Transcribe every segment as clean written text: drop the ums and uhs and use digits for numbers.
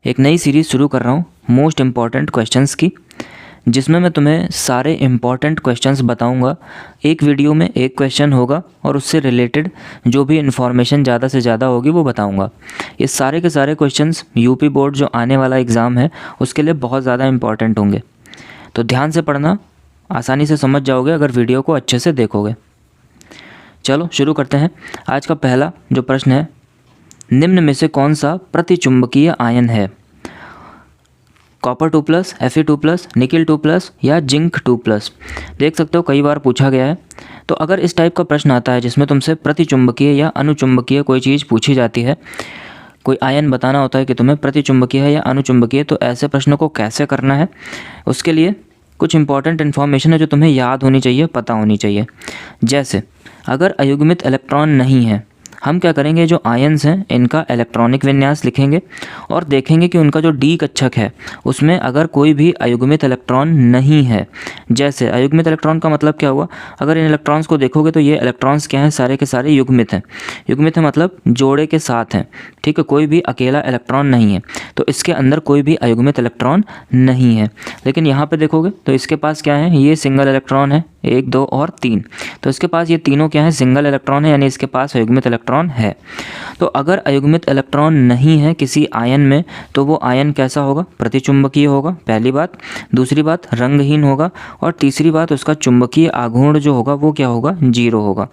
एक नई सीरीज़ शुरू कर रहा हूँ मोस्ट इम्पॉर्टेंट क्वेश्चंस की, जिसमें मैं तुम्हें सारे इम्पॉर्टेंट क्वेश्चंस बताऊंगा। एक वीडियो में एक क्वेश्चन होगा और उससे रिलेटेड जो भी इन्फॉर्मेशन ज़्यादा से ज़्यादा होगी वो बताऊंगा। ये सारे के सारे क्वेश्चंस यूपी बोर्ड जो आने वाला एग्ज़ाम है उसके लिए बहुत ज़्यादा इम्पॉर्टेंट होंगे, तो ध्यान से पढ़ना, आसानी से समझ जाओगे अगर वीडियो को अच्छे से देखोगे। चलो शुरू करते हैं। आज का पहला जो प्रश्न है, निम्न में से कौन सा प्रतिचुंबकीय आयन है? कॉपर 2+, Fe2+, निकिल 2+ या जिंक 2+। देख सकते हो कई बार पूछा गया है। तो अगर इस टाइप का प्रश्न आता है जिसमें तुमसे प्रतिचुंबकीय या अनुचुंबकीय कोई चीज़ पूछी जाती है, कोई आयन बताना होता है कि तुम्हें प्रतिचुंबकीय है या अनुचुंबकीय, तो ऐसे प्रश्नों को कैसे करना है उसके लिए कुछ इंपॉर्टेंट इन्फॉर्मेशन है जो तुम्हें याद होनी चाहिए, पता होनी चाहिए। जैसे अगर अयुग्मित इलेक्ट्रॉन नहीं है, हम क्या करेंगे, जो आयन्स हैं इनका इलेक्ट्रॉनिक विन्यास लिखेंगे और देखेंगे कि उनका जो डी कक्षक है उसमें अगर कोई भी अयुग्मित इलेक्ट्रॉन नहीं है। जैसे अयुग्मित इलेक्ट्रॉन का मतलब क्या हुआ, अगर इन इलेक्ट्रॉन्स को देखोगे तो ये इलेक्ट्रॉन्स क्या हैं, सारे के सारे युग्मित हैं। युग्मित है मतलब जोड़े के साथ हैं, ठीक है, कोई भी अकेला इलेक्ट्रॉन नहीं है, तो इसके अंदर कोई भी अयुग्मित इलेक्ट्रॉन नहीं है। लेकिन यहाँ पे देखोगे तो इसके पास क्या है, ये सिंगल इलेक्ट्रॉन है, 1, 2 और 3, तो इसके पास ये तीनों क्या है, सिंगल इलेक्ट्रॉन है, यानी इसके पास अयुग्मित इलेक्ट्रॉन है। तो अगर अयुग्मित इलेक्ट्रॉन नहीं है किसी आयन में तो वो आयन कैसा होगा, प्रतिचुंबकीय होगा, पहली बात। दूसरी बात रंगहीन होगा, और तीसरी बात उसका चुंबकीय आघूर्ण जो होगा वो क्या होगा, 0 होगा।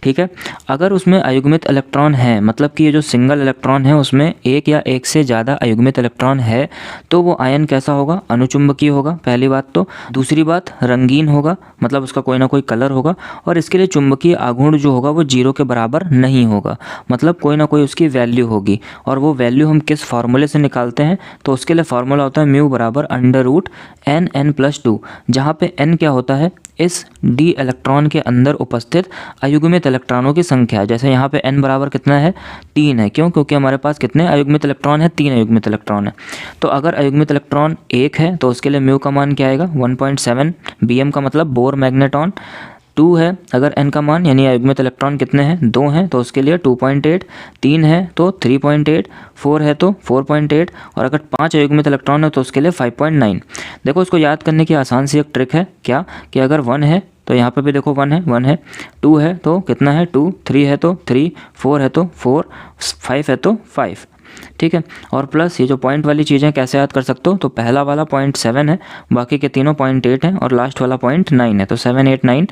ठीक है, अगर उसमें अयुग्मित इलेक्ट्रॉन है, मतलब कि ये जो सिंगल इलेक्ट्रॉन है उसमें एक या एक से ज़्यादा अयुग्मित इलेक्ट्रॉन है, तो वो आयन कैसा होगा, अनुचुंबकीय होगा, पहली बात तो। दूसरी बात रंगीन होगा, मतलब उसका कोई ना कोई कलर होगा, और इसके लिए चुंबकीय आघूर्ण जो होगा वो 0 के बराबर नहीं होगा, मतलब कोई ना कोई उसकी वैल्यू होगी। और वो वैल्यू हम किस फार्मूले से निकालते हैं, तो उसके लिए फार्मूला होता है म्यू बराबर √NN+2, जहाँ पे n क्या होता है, इस d इलेक्ट्रॉन के अंदर उपस्थित अयुग्मित इलेक्ट्रॉनों की संख्या। जैसे यहाँ पे n बराबर कितना है, 3 है। क्यों? क्योंकि हमारे पास कितने अयुग्मित इलेक्ट्रॉन है, 3 अयुग्मित इलेक्ट्रॉन है। तो अगर अयुग्मित इलेक्ट्रॉन 1 है तो उसके लिए म्यू का मान क्या आएगा, 1.7 Bm का मतलब बोर मैग्नेटॉन। 2 है अगर n का मान, यानी अयुग्मित इलेक्ट्रॉन कितने हैं, 2 हैं, तो उसके लिए 2.8। 3 है तो 3.8, 4 है तो 4.8, और अगर 5 अयुग्मित इलेक्ट्रॉन है तो उसके लिए 5.9। देखो इसको याद करने की आसान सी एक ट्रिक है, क्या कि अगर 1 है तो यहाँ पे भी देखो 1 है, 1 है, 2 है तो कितना है 2, 3 है तो 3, 4 है तो 4, 5 है तो 5। ठीक है, और प्लस ये जो पॉइंट वाली चीज़ें कैसे याद कर सकते हो, तो पहला वाला 0.7 है, बाकी के तीनों 0.8 हैं, और लास्ट वाला 0.9 है, तो 7, 8, 9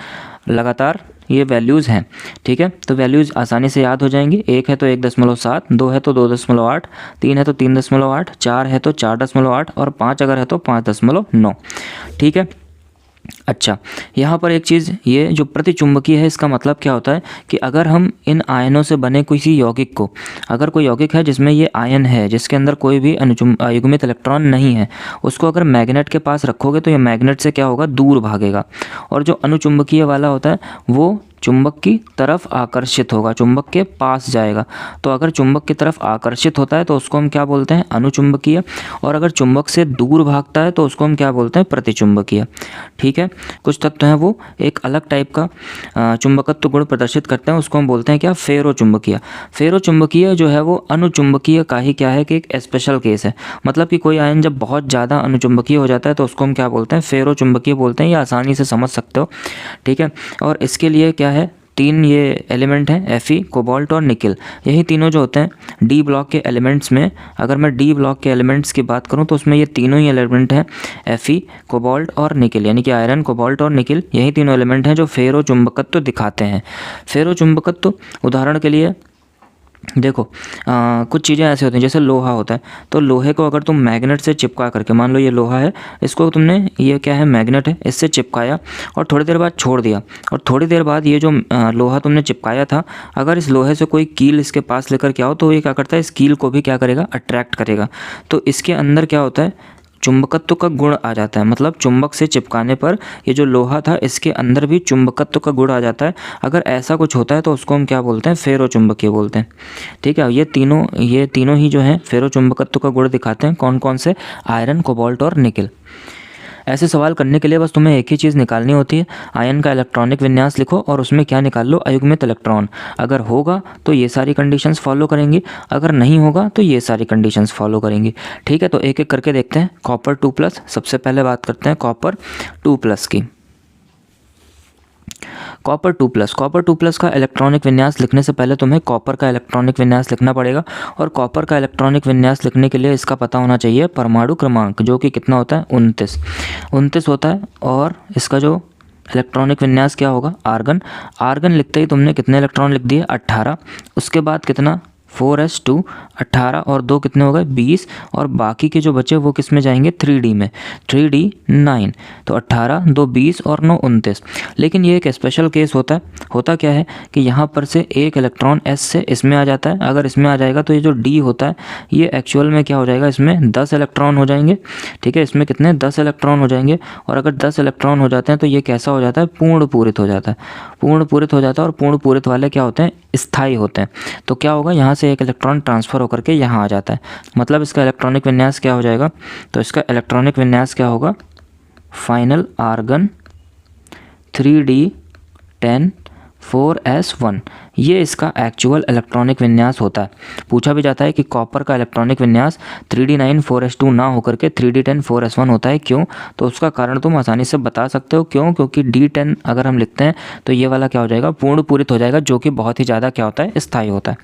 लगातार ये वैल्यूज़ हैं। ठीक है, तो वैल्यूज़ आसानी से याद हो जाएंगी। 1 है तो 1.7, 2 है तो 2.8, 3 है तो 3.8, 4 है तो 4.8, और 5 अगर है तो 5.9। ठीक है, अच्छा, यहाँ पर एक चीज़, ये जो प्रतिचुंबकीय है इसका मतलब क्या होता है कि अगर हम इन आयनों से बने किसी यौगिक को, अगर कोई यौगिक है जिसमें ये आयन है जिसके अंदर कोई भी अयुग्मित इलेक्ट्रॉन नहीं है, उसको अगर मैग्नेट के पास रखोगे तो ये मैग्नेट से क्या होगा, दूर भागेगा, और जो अनुचुंबकीय वाला होता है वो चुंबक की तरफ आकर्षित होगा, चुंबक के पास जाएगा। तो अगर चुंबक की तरफ आकर्षित होता है तो उसको हम क्या बोलते हैं, अनुचुंबकीय, और अगर चुंबक से दूर भागता है तो उसको हम क्या बोलते हैं, प्रतिचुंबकीय। ठीक है, कुछ तत्व हैं वो एक अलग टाइप का चुंबकत्व गुण प्रदर्शित करते हैं, उसको हम बोलते हैं क्या, फेरोचुंबकीय। फेरोचुंबकीय जो है वो अनुचुंबकीय का ही क्या है कि एक स्पेशल केस है, मतलब कि कोई आयन जब बहुत ज़्यादा अनुचुंबकीय हो जाता है तो उसको हम क्या बोलते हैं, फेरोचुंबकीय बोलते हैं। ये आसानी से समझ सकते हो। ठीक है, और इसके लिए क्या है, 3 ये एलिमेंट हैं, Fe, कोबाल्ट और निकिल, यही तीनों जो होते हैं डी ब्लॉक के एलिमेंट्स में। अगर मैं डी ब्लॉक के एलिमेंट्स की बात करूं तो उसमें ये तीनों ही एलिमेंट हैं, Fe, कोबाल्ट और निकिल, यानी कि आयरन, कोबाल्ट और निकिल, यही तीनों एलिमेंट हैं जो फेरो चुंबकत्व दिखाते हैं। फेरो चुंबकत्व उदाहरण के लिए देखो, कुछ चीज़ें ऐसे होती हैं, जैसे लोहा होता है, तो लोहे को अगर तुम मैग्नेट से चिपका करके, मान लो ये लोहा है, इसको तुमने, ये क्या है, मैग्नेट है, इससे चिपकाया और थोड़ी देर बाद छोड़ दिया, और थोड़ी देर बाद ये जो लोहा तुमने चिपकाया था, अगर इस लोहे से कोई कील इसके पास लेकर के आओ तो ये क्या करता है, इस कील को भी क्या करेगा, अट्रैक्ट करेगा। तो इसके अंदर क्या होता है, चुंबकत्व का गुण आ जाता है, मतलब चुंबक से चिपकाने पर ये जो लोहा था इसके अंदर भी चुंबकत्व का गुण आ जाता है। अगर ऐसा कुछ होता है तो उसको हम क्या बोलते हैं, फेरोचुंबकीय बोलते हैं। ठीक है, ये तीनों ही जो हैं फेरोचुंबकत्व का गुण दिखाते हैं। कौन कौन से, आयरन, कोबाल्ट और निकिल। ऐसे सवाल करने के लिए बस तुम्हें एक ही चीज़ निकालनी होती है, आयन का इलेक्ट्रॉनिक विन्यास लिखो और उसमें क्या निकाल लो, अयुग्मित इलेक्ट्रॉन। अगर होगा तो ये सारी कंडीशंस फॉलो करेंगी, अगर नहीं होगा तो ये सारी कंडीशंस फॉलो करेंगी। ठीक है, तो एक एक करके देखते हैं। कॉपर 2+, सबसे पहले बात करते हैं कॉपर 2+ की। कॉपर 2+ का इलेक्ट्रॉनिक विन्यास लिखने से पहले तुम्हें कॉपर का इलेक्ट्रॉनिक विन्यास लिखना पड़ेगा, और कॉपर का इलेक्ट्रॉनिक विन्यास लिखने के लिए इसका पता होना चाहिए परमाणु क्रमांक, जो कि कितना होता है, 29 होता है। और इसका जो इलेक्ट्रॉनिक विन्यास क्या होगा, आर्गन लिखते ही तुमने कितने इलेक्ट्रॉन लिख दिए, 18। उसके बाद कितना, 4s2, 18 और 2 कितने हो गए, 20, और बाकी के जो बचे वो किस में जाएंगे, 3D में, 3D 9। तो 18, 2 20 और 9 29। लेकिन ये एक स्पेशल केस होता है। होता क्या है कि यहाँ पर से एक इलेक्ट्रॉन s से इसमें आ जाता है। अगर इसमें आ जाएगा तो ये जो D होता है ये एक्चुअल में क्या हो जाएगा, इसमें 10 इलेक्ट्रॉन हो जाएंगे। ठीक है, इसमें कितने, 10 इलेक्ट्रॉन हो जाएंगे। और अगर 10 इलेक्ट्रॉन हो जाते हैं तो ये कैसा हो जाता है, पूर्ण पूरित हो जाता है। पूर्ण पूरित हो जाता है, और पूर्ण पूरित वाले क्या होते हैं, स्थायी होते हैं। तो क्या होगा, यहाँ से एक इलेक्ट्रॉन ट्रांसफ़र होकर के यहाँ आ जाता है। मतलब इसका इलेक्ट्रॉनिक विन्यास क्या हो जाएगा, तो इसका इलेक्ट्रॉनिक विन्यास क्या होगा, फाइनल आर्गन 3D10 4s1। ये इसका एक्चुअल इलेक्ट्रॉनिक विन्यास होता है। पूछा भी जाता है कि कॉपर का इलेक्ट्रॉनिक विन्यास 3D9 4s2 ना होकर के 3D10 4s1 होता है, क्यों? तो उसका कारण तुम आसानी से बता सकते हो, क्यों? क्योंकि D10 अगर हम लिखते हैं तो ये वाला क्या हो जाएगा, पूर्ण पूरित हो जाएगा, जो कि बहुत ही ज़्यादा क्या होता है, स्थायी होता है।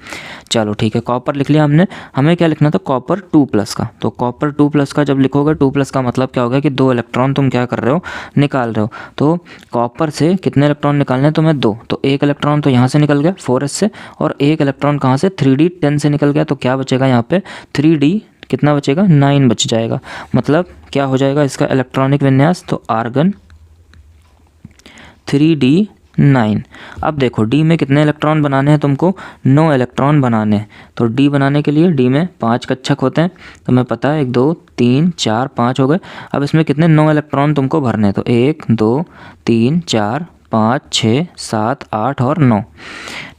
चलो ठीक है, कॉपर लिख लिया हमने। हमें क्या लिखना था, कॉपर 2+ का। तो कॉपर 2+ का जब लिखोगे, 2+ का मतलब क्या होगा कि 2 इलेक्ट्रॉन तुम क्या कर रहे हो, निकाल रहे हो। तो कॉपर से कितने इलेक्ट्रॉन निकालने हैं तुम्हें, 2। तो एक इलेक्ट्रॉन तो यहाँ से निकल गया 4s से, और एक इलेक्ट्रॉन कहाँ से, 3D10 से निकल गया। तो क्या बचेगा यहाँ पे, 3D कितना बचेगा, 9 बच जाएगा। मतलब क्या हो जाएगा इसका इलेक्ट्रॉनिक विन्यास, तो आर्गन 3D9। अब देखो डी में कितने इलेक्ट्रॉन बनाने हैं तुमको, 9 इलेक्ट्रॉन बनाने हैं। तो डी बनाने के लिए डी में 5 कक्षक होते हैं, तुम्हें पता है, 1 2 3 4 5 हो गए। अब इसमें कितने, 9 इलेक्ट्रॉन तुमको भरने हैं। तो 1 2 3 4 5 6 7 8 और 9।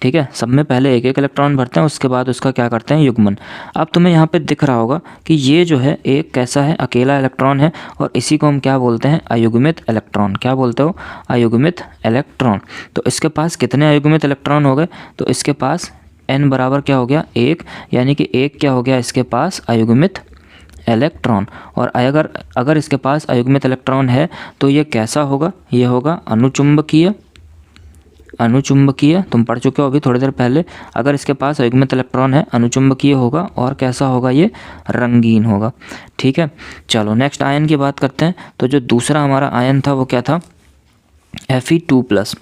ठीक है, सब में पहले एक एक इलेक्ट्रॉन भरते हैं, उसके बाद उसका क्या करते हैं, युग्मन। अब तुम्हें यहाँ पे दिख रहा होगा कि ये जो है एक कैसा है, अकेला इलेक्ट्रॉन है, और इसी को हम क्या बोलते हैं, अयुग्मित इलेक्ट्रॉन। क्या बोलते हो, अयुग्मित इलेक्ट्रॉन। तो इसके पास कितने अयुग्मित इलेक्ट्रॉन हो गए, तो इसके पास n बराबर क्या हो गया, 1, यानी कि 1 क्या हो गया इसके पास, अयुग्मित इलेक्ट्रॉन। और अगर इसके पास अयुग्मित इलेक्ट्रॉन है तो ये कैसा होगा, ये होगा अनुचुंबकीय। तुम पढ़ चुके हो अभी थोड़ी देर पहले। अगर इसके पास अयुग्मित इलेक्ट्रॉन है, अनुचुंबकीय होगा, और कैसा होगा, ये रंगीन होगा। ठीक है, चलो नेक्स्ट आयन की बात करते हैं। तो जो दूसरा हमारा आयन था वो क्या था, Fe2+।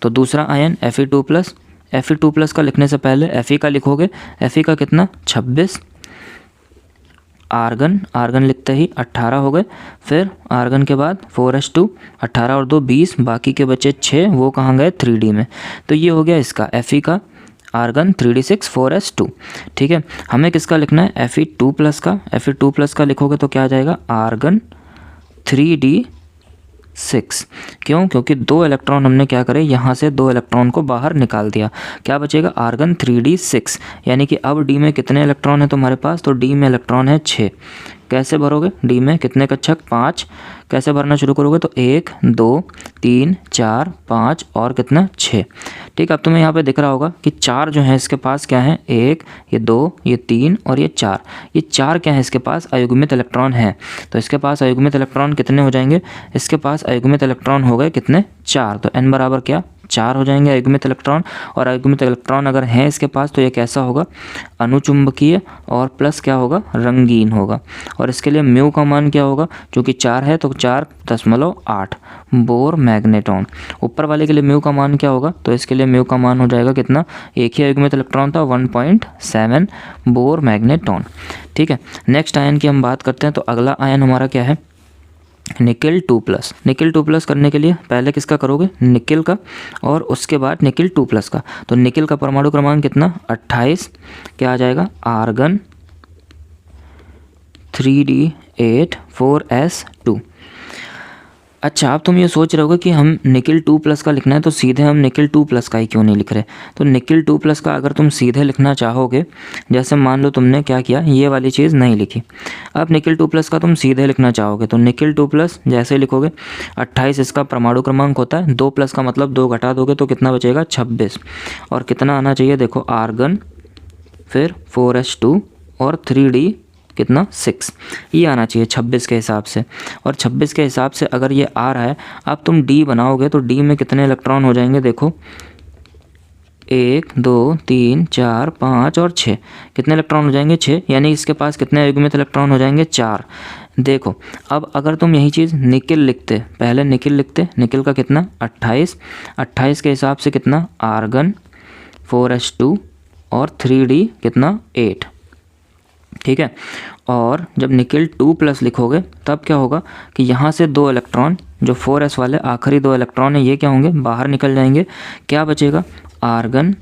तो दूसरा आयन Fe2+ का लिखने से पहले Fe का लिखोगे, Fe का कितना, 26। आर्गन लिखते ही 18 हो गए। फिर आर्गन के बाद 4s2, 18 और 2 20, बाकी के बचे 6, वो कहाँ गए, 3D में। तो ये हो गया इसका Fe का आर्गन 3D6 4s2। ठीक है, हमें किसका लिखना है, Fe2+ का। Fe2+ का लिखोगे तो क्या आ जाएगा, आर्गन 3D6। क्यों, क्योंकि 2 इलेक्ट्रॉन हमने क्या करे, यहाँ से 2 इलेक्ट्रॉन को बाहर निकाल दिया। क्या बचेगा, आर्गन 3D6। यानी कि अब डी में कितने इलेक्ट्रॉन है तुम्हारे पास, तो डी में इलेक्ट्रॉन है 6। कैसे भरोगे, डी में कितने कक्षक, 5। कैसे भरना शुरू करोगे, तो 1 2 3 4 5 और कितना, 6। ठीक, अब तुम्हें यहाँ पे दिख रहा होगा कि 4 जो है इसके पास क्या है, 1, ये 2, ये 3 और ये 4। ये 4 क्या है इसके पास, अयुग्मित इलेक्ट्रॉन है। तो इसके पास अयुग्मित इलेक्ट्रॉन कितने हो जाएंगे, इसके पास अयुग्मित इलेक्ट्रॉन हो गए कितने, 4। तो n बराबर क्या, 4 हो जाएंगे अयुग्मित इलेक्ट्रॉन। और अयुग्मित इलेक्ट्रॉन अगर हैं इसके पास तो ये कैसा होगा, अनुचुंबकीय, और प्लस क्या होगा, रंगीन होगा। और इसके लिए म्यू का मान क्या होगा, क्योंकि 4 है तो 4.8 बोर मैग्नेटॉन। ऊपर वाले के लिए म्यू का मान क्या होगा, तो इसके लिए म्यू का मान हो जाएगा कितना, एक ही अयुग्मित इलेक्ट्रॉन था, 1.7 बोर मैग्नेटॉन। ठीक है, नेक्स्ट आयन की हम बात करते हैं। तो अगला आयन हमारा क्या है, निकिल 2+। निकिल 2+ करने के लिए पहले किसका करोगे, निकिल का, और उसके बाद निकिल 2+ का। तो निकिल का परमाणु क्रमांक कितना, 28। क्या आ जाएगा, आर्गन 3D8 4s2। अच्छा, अब तुम ये सोच रहे होगे कि हम निकिल 2+ का लिखना है तो सीधे हम निकिल 2+ का ही क्यों नहीं लिख रहे। तो निकिल 2+ का अगर तुम सीधे लिखना चाहोगे, जैसे मान लो तुमने क्या किया, ये वाली चीज़ नहीं लिखी, अब निकिल 2+ का तुम सीधे लिखना चाहोगे तो निकिल 2+ जैसे लिखोगे 28 इसका परमाणु क्रमांक होता है, 2+ का मतलब 2 घटा दोगे तो कितना बचेगा 26, और कितना आना चाहिए देखो आर्गन, फिर 4s2 और 3d कितना 6, ये आना चाहिए 26 के हिसाब से। और 26 के हिसाब से अगर ये आ रहा है, अब तुम डी बनाओगे तो डी में कितने इलेक्ट्रॉन हो जाएंगे देखो, 1 2 3 4 5 और 6, कितने इलेक्ट्रॉन हो जाएंगे 6, यानी इसके पास कितने अयुग्मित इलेक्ट्रॉन हो जाएंगे 4। देखो अब अगर तुम यही चीज़ निकिल लिखते, पहले निकिल लिखते, निकिल का कितना 28, 28 के हिसाब से कितना आर्गन, 4s2 और 3d कितना 8, ठीक है। और जब निकिल 2+ लिखोगे तब क्या होगा कि यहाँ से 2 इलेक्ट्रॉन, जो 4s वाले आखिरी 2 इलेक्ट्रॉन है, ये क्या होंगे बाहर निकल जाएंगे, क्या बचेगा आर्गन,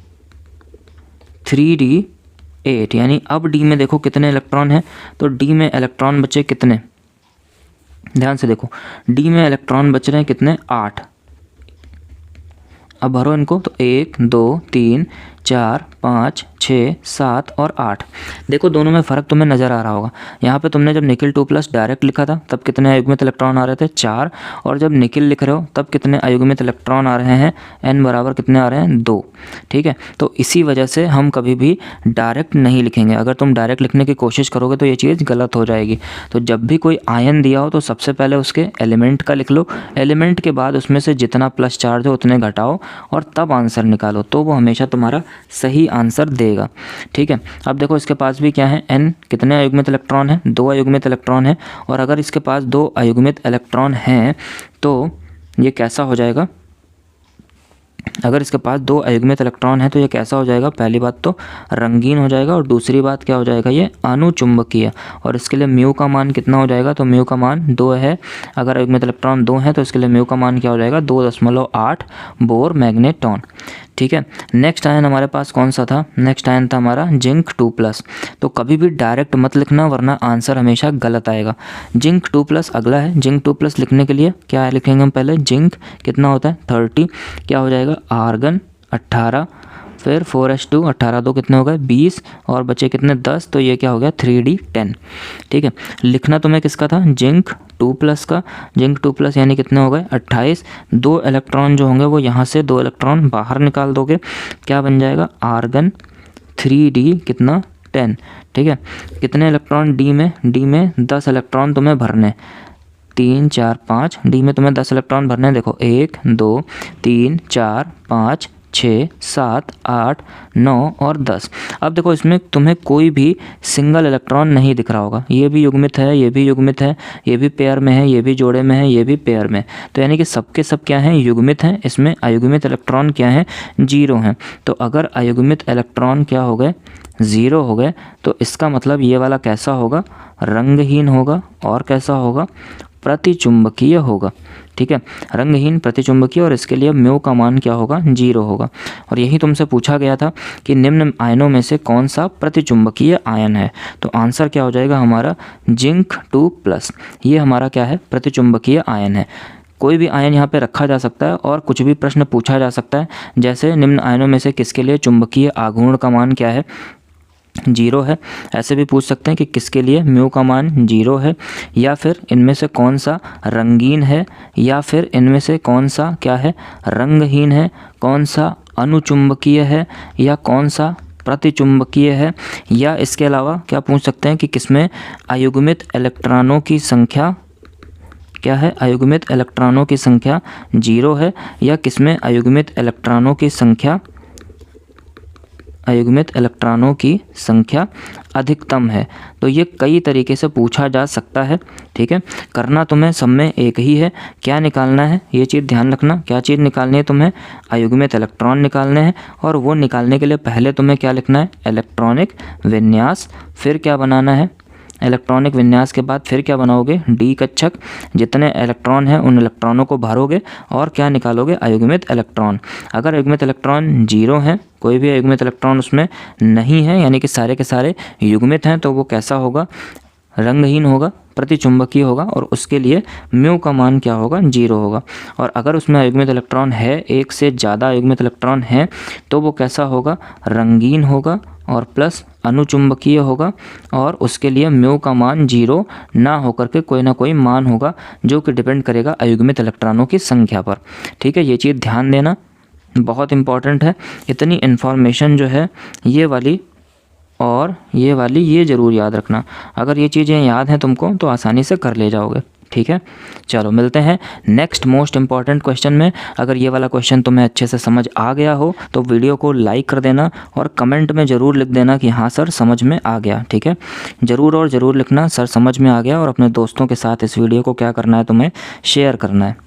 3d 8, यानी अब डी में देखो कितने इलेक्ट्रॉन हैं, तो डी में इलेक्ट्रॉन बचे कितने, ध्यान से देखो डी में इलेक्ट्रॉन बच रहे हैं कितने 8। अब भरो इनको, तो 1 2 3 4 5 6 7 और 8। देखो दोनों में फ़र्क तुम्हें नज़र आ रहा होगा। यहाँ पे तुमने जब निकिल 2+ डायरेक्ट लिखा था तब कितने अयुग्मित इलेक्ट्रॉन आ रहे थे 4, और जब निकिल लिख रहे हो तब कितने अयुग्मित इलेक्ट्रॉन आ रहे हैं, n बराबर कितने आ रहे हैं 2, ठीक है। तो इसी वजह से हम कभी भी डायरेक्ट नहीं लिखेंगे, अगर तुम डायरेक्ट लिखने की कोशिश करोगे तो ये चीज़ गलत हो जाएगी। तो जब भी कोई आयन दिया हो तो सबसे पहले उसके एलिमेंट का लिख लो, एलिमेंट के बाद उसमें से जितना प्लस चार्ज हो उतने घटाओ और तब आंसर निकालो, तो वो हमेशा तुम्हारा सही आंसर देगा, ठीक है। अब देखो इसके पास भी क्या है n, कितने अयुग्मित इलेक्ट्रॉन है 2 अयुग्मित इलेक्ट्रॉन है, और अगर इसके पास 2 अयुग्मित इलेक्ट्रॉन हैं तो ये कैसा हो जाएगा, अगर इसके पास 2 अयुग्मित इलेक्ट्रॉन है तो ये कैसा हो जाएगा, पहली बात तो रंगीन हो जाएगा, और दूसरी बात क्या हो जाएगा ये अनुचुंबकीय, और इसके लिए म्यू का मान कितना हो जाएगा, तो म्यू का मान 2 है, अगर अयुग्मित इलेक्ट्रॉन 2 है तो इसके लिए म्यू का मान क्या हो जाएगा 2.8 बोर मैग्नेटॉन, ठीक है। नेक्स्ट आयन हमारे पास कौन सा था, नेक्स्ट आयन था हमारा जिंक 2+। तो कभी भी डायरेक्ट मत लिखना वरना आंसर हमेशा गलत आएगा। जिंक 2+ अगला है, जिंक 2+ लिखने के लिए क्या लिखेंगे हम, पहले जिंक कितना होता है 30, क्या हो जाएगा आर्गन 18, फिर 4s2, 18 2 कितने हो गए 20, और बचे कितने 10, तो ये क्या हो गया 3d 10, ठीक है। लिखना तुम्हें किसका था जिंक 2+ का, जिंक 2+ यानी कितने हो गए 28, 2 इलेक्ट्रॉन जो होंगे वो यहाँ से 2 इलेक्ट्रॉन बाहर निकाल दोगे, क्या बन जाएगा आर्गन 3d कितना 10, ठीक है। कितने इलेक्ट्रॉन डी में 10 इलेक्ट्रॉन तुम्हें भरने, 3 4 5, डी में तुम्हें 10 इलेक्ट्रॉन भरने हैं, देखो 1 2 3 4 5 6 7 8 9 और 10। अब देखो इसमें तुम्हें कोई भी सिंगल इलेक्ट्रॉन नहीं दिख रहा होगा, ये भी युग्मित है, ये भी युग्मित है, ये भी पेयर में है, ये भी जोड़े में है, ये भी पेयर में, तो यानी कि सबके सब क्या हैं युग्मित हैं। इसमें अयुग्मित इलेक्ट्रॉन क्या हैं 0 हैं। तो अगर अयुग्मित इलेक्ट्रॉन क्या हो गए 0 हो गए, तो इसका मतलब ये वाला कैसा होगा रंगहीन होगा, और कैसा होगा प्रतिचुंबकीय होगा, ठीक है, रंगहीन प्रतिचुंबकीय, और इसके लिए म्यू का मान क्या होगा 0 होगा। और यही तुमसे पूछा गया था कि निम्न आयनों में से कौन सा प्रतिचुंबकीय आयन है, तो आंसर क्या हो जाएगा हमारा जिंक 2+, ये हमारा क्या है प्रतिचुंबकीय आयन है। कोई भी आयन यहाँ पे रखा जा सकता है और कुछ भी प्रश्न पूछा जा सकता है, जैसे निम्न आयनों में से किसके लिए चुंबकीय आघूर्ण का मान क्या है 0 है, ऐसे भी पूछ सकते हैं कि किसके लिए म्यू का मान 0 है, या फिर इनमें से कौन सा रंगीन है, या फिर इनमें से कौन सा क्या है रंगहीन है, कौन सा अनुचुंबकीय है, या कौन सा प्रतिचुंबकीय है, या इसके अलावा क्या पूछ सकते हैं कि किसमें अयुग्मित इलेक्ट्रॉनों की संख्या क्या है, अयुग्मित इलेक्ट्रॉनों की संख्या 0 है, या किसमें अयुग्मित इलेक्ट्रॉनों की संख्या अधिकतम है। तो ये कई तरीके से पूछा जा सकता है, ठीक है। करना तुम्हें सब में एक ही है, क्या निकालना है ये चीज़ ध्यान रखना, क्या चीज़ निकालनी है तुम्हें अयुग्मित इलेक्ट्रॉन निकालने हैं, और वो निकालने के लिए पहले तुम्हें क्या लिखना है इलेक्ट्रॉनिक विन्यास, फिर क्या बनाना है इलेक्ट्रॉनिक विन्यास के बाद फिर क्या बनाओगे डी कक्षक, जितने इलेक्ट्रॉन हैं उन इलेक्ट्रॉनों को भरोगे और क्या निकालोगे अयुग्मित इलेक्ट्रॉन। अगर अयुग्मित इलेक्ट्रॉन 0 है, कोई भी अयुग्मित इलेक्ट्रॉन उसमें नहीं है, यानी कि सारे के सारे युग्मित हैं, तो वो कैसा होगा रंगहीन होगा, प्रतिचुंबकीय होगा और उसके लिए म्यू का मान क्या होगा, 0 होगा। और अगर उसमें अयुग्मित इलेक्ट्रॉन है, एक से ज़्यादा अयुग्मित इलेक्ट्रॉन है, तो वो कैसा होगा, रंगीन होगा और प्लस अनुचुंबकीय होगा और उसके लिए म्यू का मान 0 ना होकर के कोई ना कोई मान होगा जो कि डिपेंड करेगा अयुग्मित इलेक्ट्रॉनों की संख्या पर। ठीक है, ये चीज़ ध्यान देना, बहुत इंपॉर्टेंट है। इतनी इन्फॉर्मेशन जो है ये वाली और ये वाली, ये ज़रूर याद रखना। अगर ये चीज़ें याद हैं तुमको तो आसानी से कर ले जाओगे। ठीक है, चलो मिलते हैं नेक्स्ट मोस्ट इम्पॉर्टेंट क्वेश्चन में। अगर ये वाला क्वेश्चन तुम्हें अच्छे से समझ आ गया हो तो वीडियो को लाइक कर देना और कमेंट में ज़रूर लिख देना कि हाँ सर समझ में आ गया। ठीक है, ज़रूर और ज़रूर लिखना सर समझ में आ गया, और अपने दोस्तों के साथ इस वीडियो को क्या करना है, तुम्हें शेयर करना है।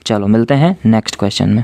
चलो मिलते हैं नेक्स्ट क्वेश्चन में।